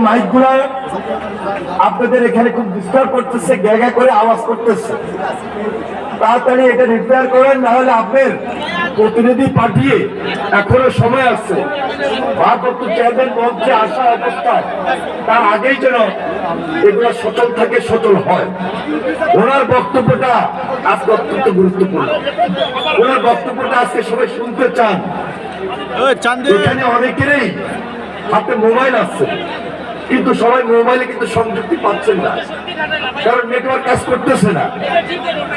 মাইকগুলা আপনাদের এখানে খুব ডিস্টার্ব করতেছে, গ্যাগা করে আওয়াজ করতেছে। তাড়াতাড়ি এটা রিপেয়ার করেন, না হলে আপনার প্রতিনিধি পাঠিয়ে, এখনো সময় আছে, ভারপ্রাপ্ত চেয়ারম্যান মঞ্চে আসা অবস্থায় তার আগেই যেন এগুলো সচল থাকে, সচল হয়। ওনার বক্তব্যটা আজকে অত্যন্ত গুরুত্বপূর্ণ। ওনার বক্তব্যটা আজকে সবাই শুনতে চান। এখানে অনেকেরই হাতে মোবাইল আছে, কিন্তু সবাই মোবাইলে কিন্তু সংযুক্তি পাচ্ছেন না, কারণ নেটওয়ার্ক কাজ করতেছে না।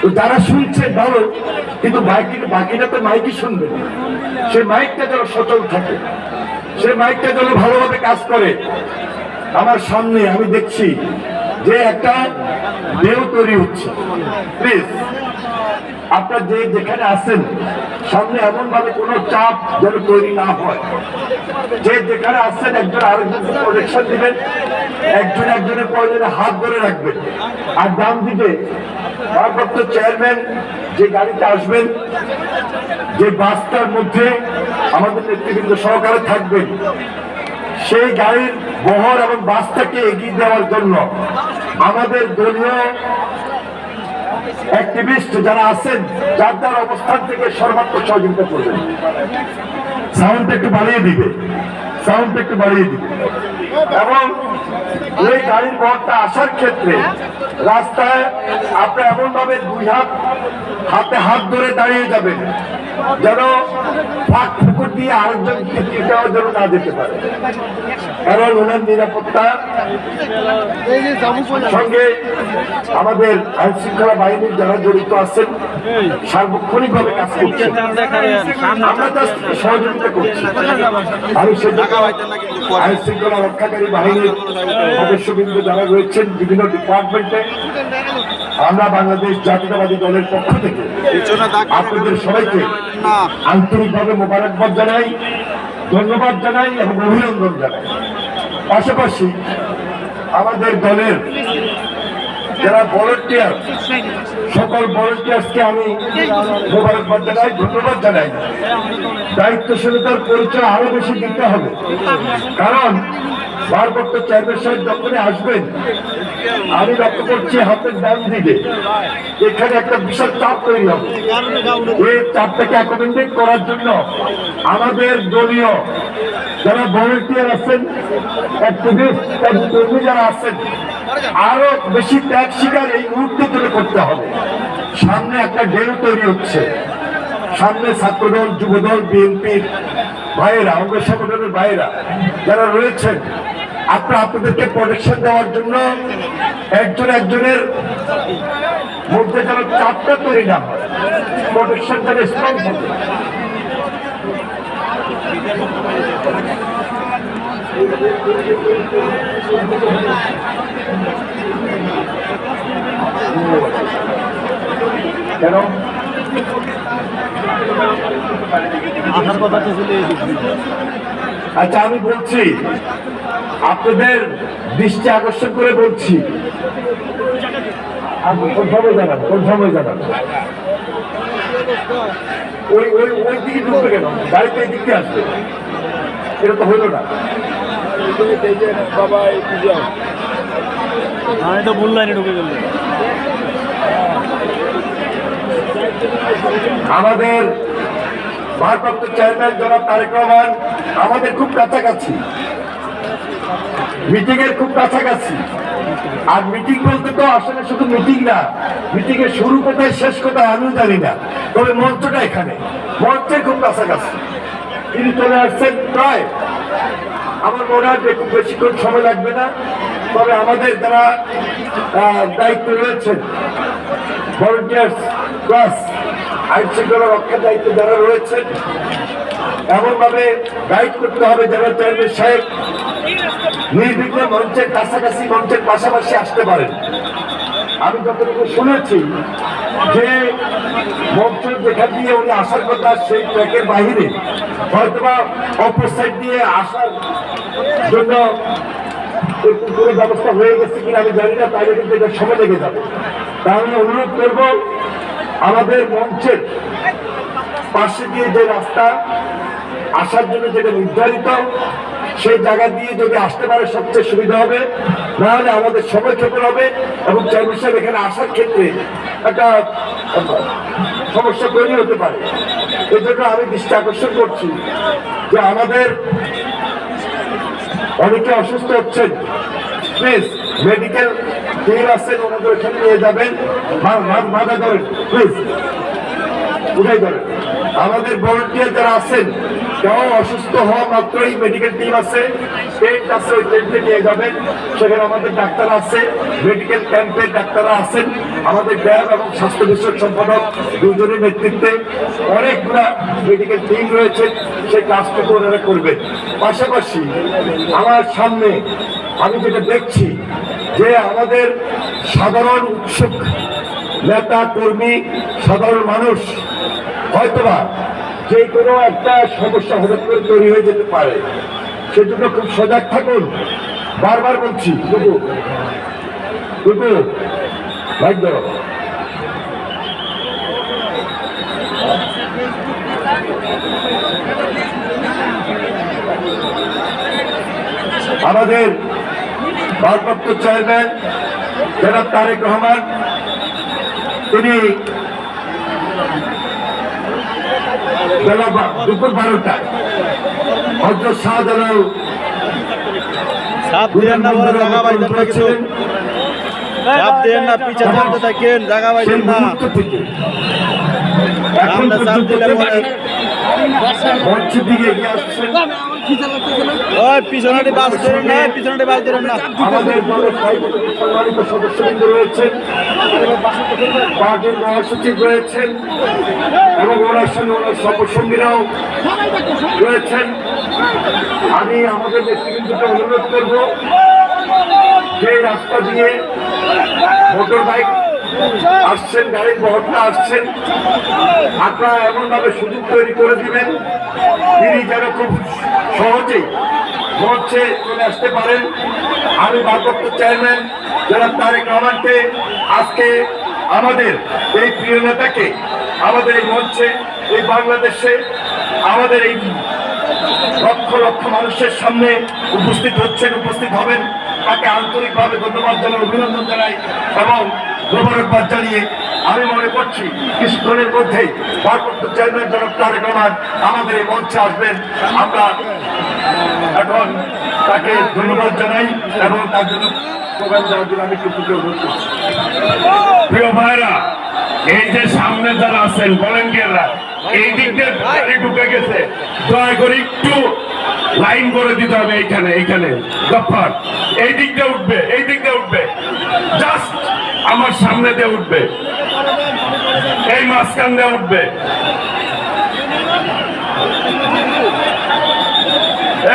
তো যারা শুনছে ভালো, কিন্তু বাকিটা তো মাইকই শুনবে। সেই মাইকটা যেন সচল থাকে, সেই মাইকটা যেন ভালোভাবে কাজ করে। আমার সামনে আমি দেখছি যে একটা ঢেউ তৈরি হচ্ছে। প্লিজ আপনার যেখানে আছেন সামনে এমন ভাবে কোন চাপ যেন তৈরি না হয়। যেখানে আছেন একজন আরেকজনকে প্রোটেকশন দিবেন, একজন একজনের প্রয়োজনে হাত ধরে রাখবেন। আর ডান দিকে ভারপ্রাপ্ত চেয়ারম্যান যে গাড়িতে আসবেন, যে বাসটার মধ্যে আমাদের নেতৃবৃন্দ সহকারে থাকবেন, সেই গাড়ির বহর এবং বাসটাকে এগিয়ে দেওয়ার জন্য আমাদের দলীয় অ্যাক্টিভিস্ট যারা আছেন, যার যার অবস্থান থেকে সর্বাত্মক সহযোগিতা করবেন। সাউন্ড একটু বাড়িয়ে দিবে, সাউন্ড একটু বাড়িয়ে দিবে। এবং ওই গাড়ির বহরটা আসার ক্ষেত্রে রাস্তায় আপনার এমন ভাবে দুই হাতে হাত ধরে দাঁড়িয়ে যাবেন যেন ফাঁক ফুকুর দিয়ে আরেকজন যাওয়ার জন্য না যেতে পারে। কারণ ওনার নিরাপত্তা সঙ্গে আমাদের আইন শৃঙ্খলা বাহিনীর যারা জড়িত আছেন সার্বক্ষণিক ভাবে কাজ করছেন, আমরা তার সহযোগিতা করছি। আমি আইন শৃঙ্খলা রক্ষাকারী বাহিনীর সদস্যবৃন্দ যারা রয়েছেন বিভিন্ন ডিপার্টমেন্টে, আমরা বাংলাদেশ জাতীয়তাবাদী দলের পক্ষ থেকে আপনাদের সবাইকে আন্তরিকভাবে মোবারকবাদ জানাই, ধন্যবাদ জানাই এবং অভিনন্দন জানাই। পাশাপাশি আমাদের দলের যারা ভলান্টিয়ার, সকল ভলান্টিয়ার্সকে আমি মোবারকবাদ জানাই, ধন্যবাদ জানাই। দায়িত্বশীলতার পরিচয় আরো বেশি দিতে হবে, কারণ ভারপ্রাপ্ত চেয়ারম্যান সাহেব যখনই আসবেন, আমি লক্ষ্য করছি হাতের ডান দিকে এখানে একটা বিশাল চাপ তৈরি হবে। এই চাপটাকে অ্যাকোমোডেট করার জন্য আমাদের দলীয় যারা ভলান্টিয়ার আছেন, অ্যাক্টিভিস্ট কর্মী যারা আছেন, আরো বেশি ত্যাগ স্বীকার এই মুহূর্তে তুলে করতে হবে। সামনে একটা ঢেউ তৈরি হচ্ছে, সামনে ছাত্রদল, যুবদল, বিএনপির ভাইয়েরা, অঙ্গ সংগঠনের ভাইয়েরা যারা রয়েছেন, আপনাদেরকে প্রোটেকশন দেওয়ার জন্য একজন একজনের মধ্যে যেন চাপটা তৈরি না হয়, প্রোটেকশন যেন স্ট্রং হবে। কেন আসার কথা তো চলে এসেছি। আচ্ছা, আমি বলছি, আপনাদের দৃষ্টি আকর্ষণ করে বলছি, কোন সময় জানান, কোন সময় জানান। ওই ওই ওই দিকে ঢুকবে কেন? গাড়িতে এই দিকে আসবে, এটা তো হইল না। এটা ভুল লাইনে ঢুকে গেল। আমাদের ভারপ্রাপ্ত চেয়ারম্যান জনাব তারেক রহমান আমাদের খুব কাছাকাছি, মিটিং এর খুব কাছাকাছি। আর মিটিং বলতে তো আসলে শুধু মিটিং না, মিটিং এর শুরু কোথায় শেষ কোথায় আমিও জানি না, তবে মঞ্চটা এখানে, মঞ্চের খুব কাছাকাছি তিনি চলে আসছেন। প্রায় আমার মনে হয় খুব বেশিক্ষণ সময় লাগবে না। তবে আমাদের যারা দায়িত্ব রয়েছেন, ভলান্টিয়ার্স প্লাস আইন শৃঙ্খলা রক্ষার দায়িত্ব যারা রয়েছেন, এমন ভাবে গাইড করতে হবে যেন চেয়ারম্যান সাহেব নির্বিঘ্নে মঞ্চের কাছাকাছি, মঞ্চের পাশাপাশি আসতে পারেন। আমি যতটুকু শুনেছি যে মঞ্চ যেখান দিয়ে উনি আসার কথা, সেই ট্র্যাকের বাহিরে হয়তোবা অপর সাইড দিয়ে আসার জন্য পুরো ব্যবস্থা হয়ে গেছে কিনা আমি জানি না, তাইলে কিন্তু এটা সময় লেগে যাবে। তাই আমি অনুরোধ করব, আমাদের মঞ্চের পাশে দিয়ে যে রাস্তা আসার জন্য যেটা নির্ধারিত, সেই জায়গা দিয়ে যদি আসতে পারে সবচেয়ে সুবিধা হবে, না হলে আমাদের সময় ক্ষেপণ হবে এবং চেয়ারম্যান সাহেব এখানে আসার ক্ষেত্রে একটা সমস্যা তৈরি হতে পারে। এই জন্য আমি দৃষ্টি আকর্ষণ করছি যে আমাদের অনেকে অসুস্থ হচ্ছেন, প্লিজ মেডিকেল টিম আছেন, ওনাদের এখানে নিয়ে যাবেন, মাথা ধরেন প্লিজ, উঠাই ধরেন। আমাদের ভলান্টিয়ার যারা আছেন, কেউ অসুস্থ হওয়া মাত্রই মেডিকেল টিম আছে, টেন্ট আছে, ওই টেন্টে নিয়ে যাবেন। সেখানে আমাদের ডাক্তার আছে, মেডিকেল ক্যাম্পের ডাক্তাররা আছেন, আমাদের ব্যায়াম এবং স্বাস্থ্য বিষয়ক সম্পাদক দুজনের নেতৃত্বে অনেকগুলা মেডিকেল টিম রয়েছে, সেই কাজটুকু ওনারা করবেন। পাশাপাশি আমার সামনে আমি যেটা দেখছি যে আমাদের সাধারণ উৎসুক নেতা কর্মী, সাধারণ মানুষ হয়তোবা যে কোনো একটা সমস্যা হঠাৎ করে তৈরি হয়ে যেতে পারে, সেজন্য খুব সজাগ থাকুন। বারবার বলছি, লাইক দাও। আমাদের ভারপ্রাপ্ত চেয়ারম্যান জনাব তারেক রহমান, তিনি দুপুর 12টায় হযরত শাহজালাল পিছনে বাস ধরেন না, পিছনে বাস ধরেন না। আমাদের দলের সম্মানিত সদস্যবৃন্দ রয়েছেন, পার্টির মহাসচিব রয়েছেন এবং ওনার সঙ্গে ওনার সহসঙ্গীরাও রয়েছেন। আমি আমাদের নেতৃবৃন্দকে অনুরোধ করব যে রাস্তা দিয়ে মোটর বাইক আসছেন, গাড়ির বহরটা আসছেন, আপনারা এমন ভাবে সুযোগ তৈরি করে দিবেন তিনি যেন খুব সহজেই মঞ্চে চলে আসতে পারেন। আমি ভারপ্রাপ্ত চেয়ারম্যান জনাব তারেক রহমানকে আজকে আমাদের এই প্রিয় নেতাকে আমাদের এই মঞ্চে, এই বাংলাদেশে আমাদের এই লক্ষ লক্ষ মানুষের সামনে উপস্থিত হচ্ছেন, উপস্থিত হবেন, তাকে আন্তরিকভাবে ধন্যবাদ জানাই, অভিনন্দন জানাই এবং মোবারকবাদ জানিয়ে আমি মনে করছি কিছুক্ষণের মধ্যেই ভারপ্রাপ্ত চেয়ারম্যান জনাব তারেক রহমান আমাদের এই মঞ্চে আসবেন। আমরা এখন তাকে ধন্যবাদ জানাই এবং তার জন্য প্রোগ্রাম দেওয়ার জন্য আমি কিছু অনুরোধ করছি। প্রিয় ভাইরা, এই যে সামনে যারা আছেন ভলেন্টিয়াররা, এই দিক দিয়ে গাড়ি ঢুকে গেছে, দয়া করে একটু লাইন করে দিতে হবে। এইখানে গফফার এই দিক দিয়ে উঠবে, এই দিক দিয়ে উঠবে, জাস্ট আমার সামনে দিয়ে উঠবে, এই মাঝখান দিয়ে উঠবে।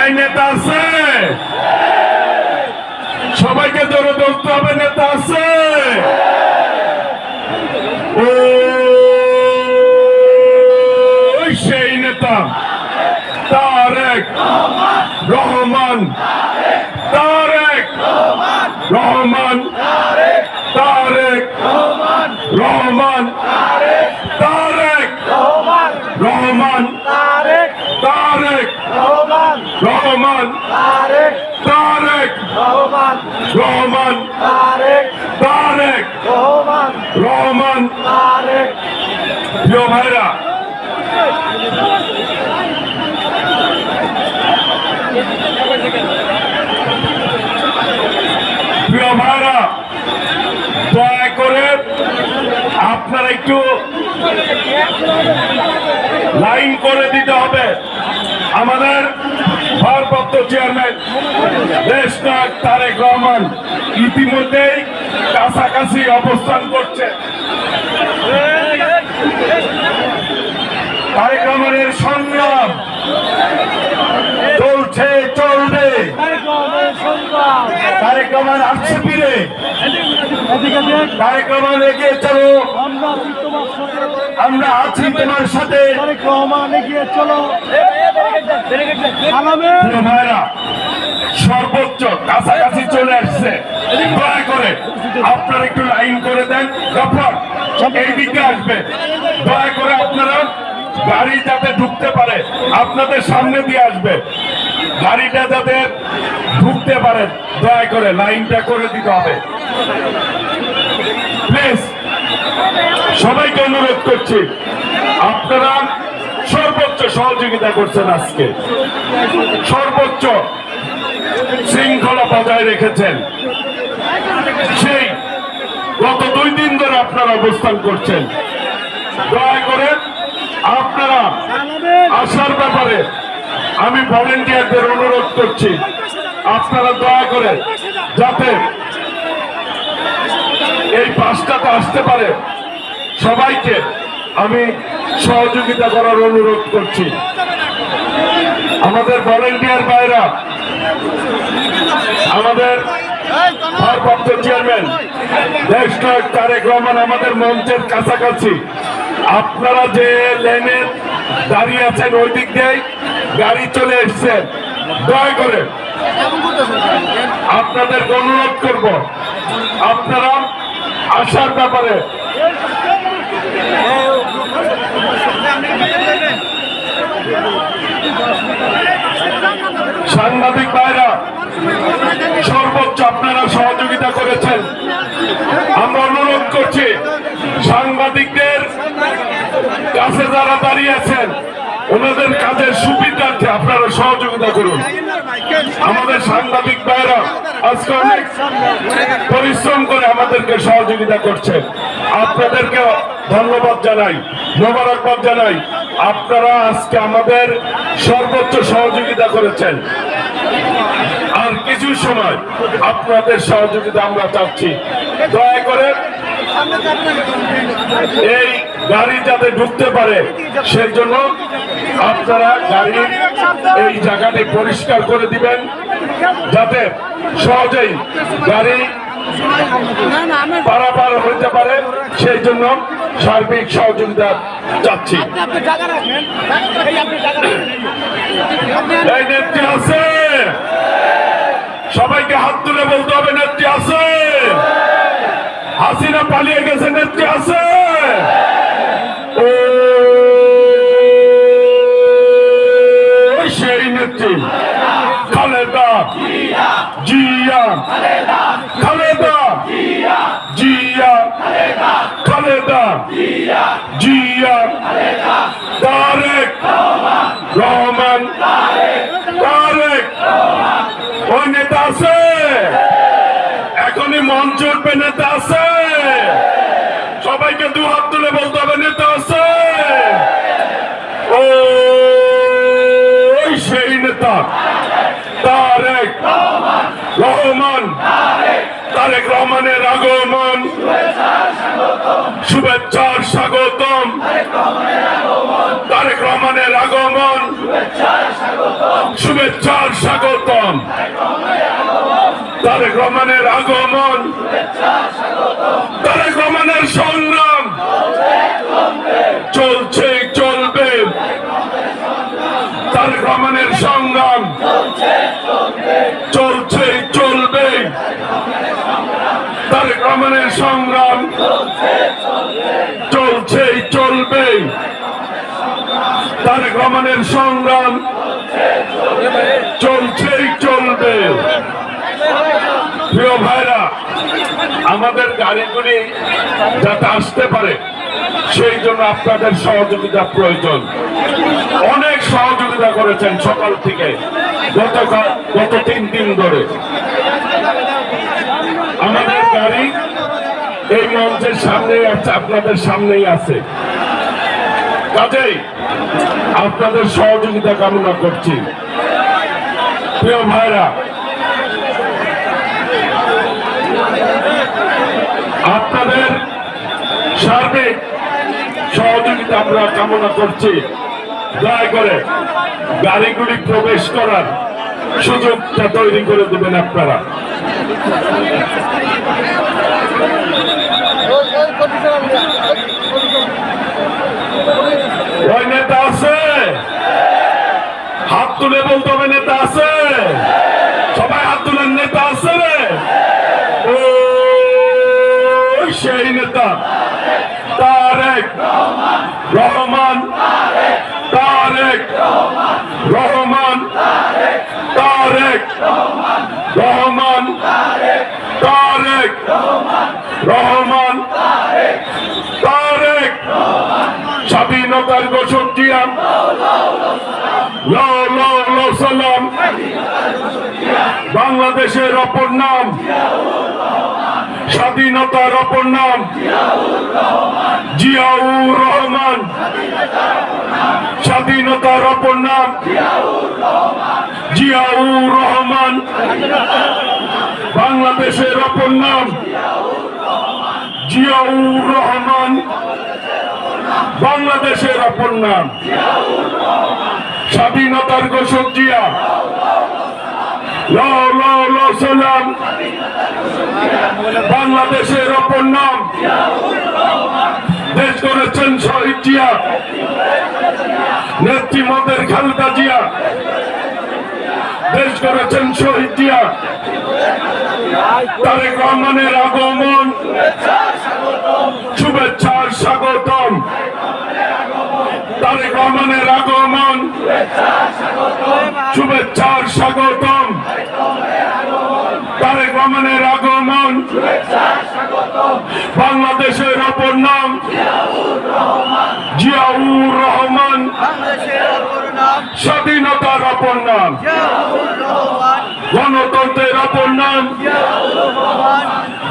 এই নেতা আছে, সবাইকে ধরে ধরতে হবে। নেতা আছে, ও সেই নেতা তারেক রহমান, তারেক রহমান, তারেক রহমান, তারেক রহমান, তারেক রহমান, তারেক রহমান, তারেক রহমান। প্রিয় ভাইরা, প্রিয় ভাইরা, দয়া করে আপনারা একটু লাইন করে দিতে হবে। আমাদের ভারপ্রাপ্ত চেয়ারম্যান দেশ নায়ক তারেক রহমান ইতিমধ্যেই কাছাকাছি অবস্থান করছে। তারেক রহমানের সংগ্রাম চলছে, চলবে। তারেক রহমান আসছে ফিরে, তারেক রহমান এগিয়ে চলো, আমরা আছি তোমার সাথে। তারেক রহমান এগিয়ে চলো। ভাইরা, সর্বোচ্চ কাছাকাছি চলে আসছে, দয়া করে আপনারা একটু লাইন করে দেন। গফফার এই দিকে আসবে, দয়া করে আপনারা গাড়ি যাতে ঢুকতে পারে আপনাদের সামনে দিয়ে আসবে। গাড়িটা যাতে ঢুকতে পারে দয়া করে লাইনটা করে দিতে হবে প্লিজ। সবাইকে অনুরোধ করছি, আপনারা সর্বোচ্চ সহযোগিতা করছেন, আজকে সর্বোচ্চ শৃঙ্খলা বজায় রেখেছেন। সেই গত 2 দিন ধরে আপনারা অবস্থান করছেন। দয়া করে আপনারা আসার ব্যাপারে আমি ভলেন্টিয়ারদের অনুরোধ করছি, আপনারা দয়া করে যাতে এই পাঁচটাতে আসতে পারে সবাইকে আমি সহযোগিতা করার অনুরোধ করছি। আমাদের ভলেন্টিয়ার ভাইরা, আমাদের ভারপ্রাপ্ত চেয়ারম্যান দেশ নায়ক তারেক রহমান আমাদের মঞ্চের কাছাকাছি। আপনারা যে লেনে দাঁড়িয়ে আছেন ওই দিক দিয়ে গাড়ি চলে এসছে, দয়া করে আপনাদের অনুরোধ করব আপনারা আসার ব্যাপারে সাংবাদিক ভাইরা সর্বোচ্চ আপনারা সহযোগিতা করেছেন। আমরা অনুরোধ করছি সাংবাদিকদের কাছে যারা দাঁড়িয়ে আছেন ওনাদের কাজের সুবিধার্থে আপনারা সহযোগিতা করুন। আমাদের সাংবাদিক ভাইরা আজকে অনেক পরিশ্রম করে আমাদেরকে সহযোগিতা করছে, আপনাদেরকে ধন্যবাদ জানাই, মোবারকবাদ জানাই। আপনারা আজকে আমাদের সর্বোচ্চ সহযোগিতা করেছেন। আর কিছু সময় আপনাদের সহযোগিতা আমরা চাচ্ছি। দয়া করে এই গাড়ি যাতে ঢুকতে পারে সেই জন্য আপনারা গাড়ির এই জায়গাটি পরিষ্কার করে দিবেন, যাতে সহজেই গাড়ি পারাপার হতে পারে, সেই জন্য সার্বিক সহযোগিতা চাচ্ছি। এই নেত্রী আছে, সবাইকে হাত তুলে বলতে হবে নেত্রী আছে। হাসিনা পালিয়ে গেছে, নেত্রী আছে। ও সেই নেত্রী খালেদা জিয়া, খালেদা জিয়া, খালেদা জিয়া, তারেক রহমান, তারেক ওই নেতা আছে, এখনই মঞ্চ উঠবে, নেতা আছে। সবাইকে 2 হাত তুলে বলতে হবে নেতা আছে। ও সেই নেতা তারেক রহমান, তারেক রহমানের আগমন, শুভেচ্ছার স্বাগতম। তারেক রহমানের আগমন, শুভেচ্ছার স্বাগতম। তারেক রহমানের আগমন, তারেক রহমানের সংগ্রাম চলছে, চলবে। তারেক রহমানের সংগ্রাম চলছে, চলবে। তারেক রহমানের সংগ্রাম চলছে, চলবে। তারেক রহমানের সংগ্রাম চলছে, চলবে। প্রিয় ভাইরা, আমাদের গাড়িগুলি যাতে আসতে পারে সেই জন্য আপনাদের সহযোগিতা প্রয়োজন। অনেক সহযোগিতা করেছেন সকাল থেকে, গত 3 দিন ধরে। আমাদের গাড়ি এই মঞ্চের সামনেই আছে, আপনাদের সামনেই আছে। কাজেই আপনাদের সহযোগিতা কামনা করছি। প্রিয় ভাইরা, আপনাদের সার্বিক সহযোগিতা আমরা কামনা করছি। দয়া করে গাড়িগুলি প্রবেশ করার সুযোগটা তৈরি করে দেবেন আপনারা। ওই নেতা আছে, হাত তুলে বলতে হবে নেতা আছে। সবাই হাত তুলেন, নেতা আছে। ও সেই নেতা তারেক রহমান, তারেক রহমান, রহমান তারেক স্বাধীনতার ঘোষক জিয়া লাও লাও লাও সালাম বাংলাদেশের অপর নাম স্বাধীনতার অপর নাম জিয়াউর রহমান স্বাধীনতার অপর নাম জিয়াউর রহমান বাংলাদেশের অপর নাম জিয়াউর রহমান বাংলাদেশের অপর নাম স্বাধীনতার ঘোষক জিয়া লাও লাও লাও সালাম বাংলাদেশের অপর নাম দেশ করেছেন শহীদ জিয়া নেত্রীমতের খালেদা জিয়া দেশ করেছেন শহীদ জিয়া তারেক রহমানের আগমন শুভেচ্ছার স্বাগতম তারেক রহমানের আগমন শুভেচ্ছার স্বাগতম তারেক রহমানের আগমন বাংলাদেশের অপর নাম জিয়াউর রহমান স্বাধীনতার অপর নাম গণতন্ত্রের অপর নাম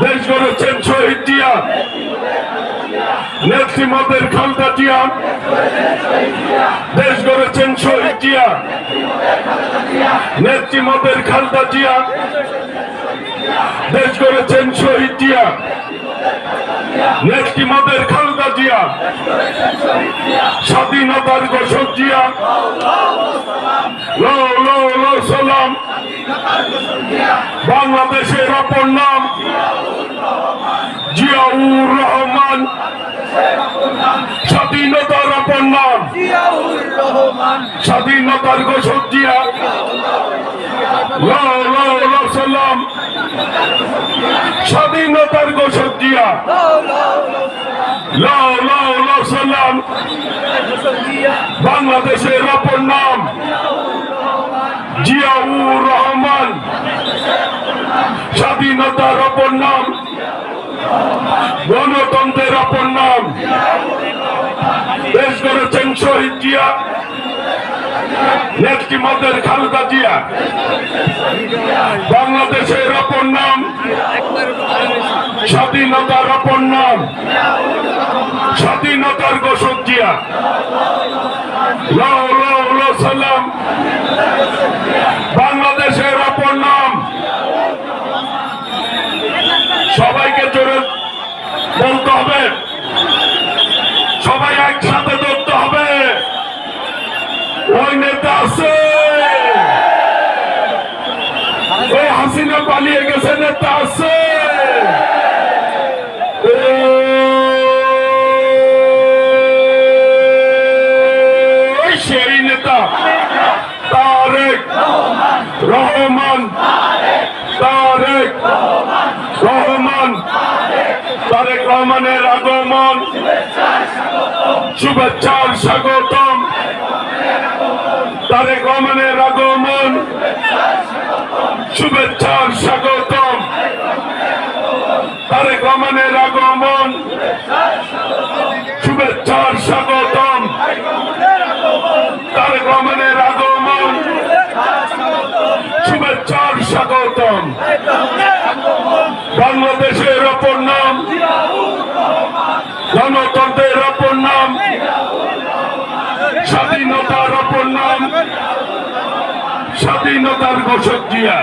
দেশ গড়েছেন শহীদ জিয়া নেত্রীমতের খালেদা জিয়া দেশ গড়েছেন শহীদ জিয়া নেত্রীমতের খালেদা জিয়া দেশ গড়েছেন শহীদ জিয়া নেত্রীমতের খালেদা জিয়া স্বাধীনতার ঘোষক জিয়া লাও লাও লাও সালাম বাংলাদেশের অপর নাম জিয়াউর রহমান স্বাধীনতার অপর নাম স্বাধীনতার ঘোষক জিয়া লাও লাও লাও সালাম স্বাধীনতার ঘোষক জিয়া লাও লাও লাও সালাম বাংলাদেশের অপর নাম জিয়াউর রহমান স্বাধীনতার অপর নাম গণতন্ত্রের অপর নাম দেশ গড়েছেন শহীদ জিয়া নেত্রীমতের খালেদা জিয়া বাংলাদেশের অপর নাম স্বাধীনতার অপর নাম স্বাধীনতার ঘোষক জিয়া লাও লাও লাও সালাম বাংলাদেশের অপর নাম সবাইকে জোরে বলতে হবে সবাই একসাথে ধরতে হবে ওই নেতা আছে ওই হাসিনা পালিয়ে গেছে নেতা আছে সেই নেতা তারেক রহমান তারেক রহমান তারেক রহমানের আগমন শুভেচ্ছার স্বাগতম তারেক রহমানের আগমন শুভেচ্ছার স্বাগতম তারেক রহমানের আগমন শুভেচ্ছার স্বাগতম তারেক রহমানের আগমন শুভেচ্ছার স্বাগতম বাংলাদেশের অপর নাম গণতন্ত্রের অপর নাম স্বাধীনতার অপর নাম স্বাধীনতার ঘোষক জিয়া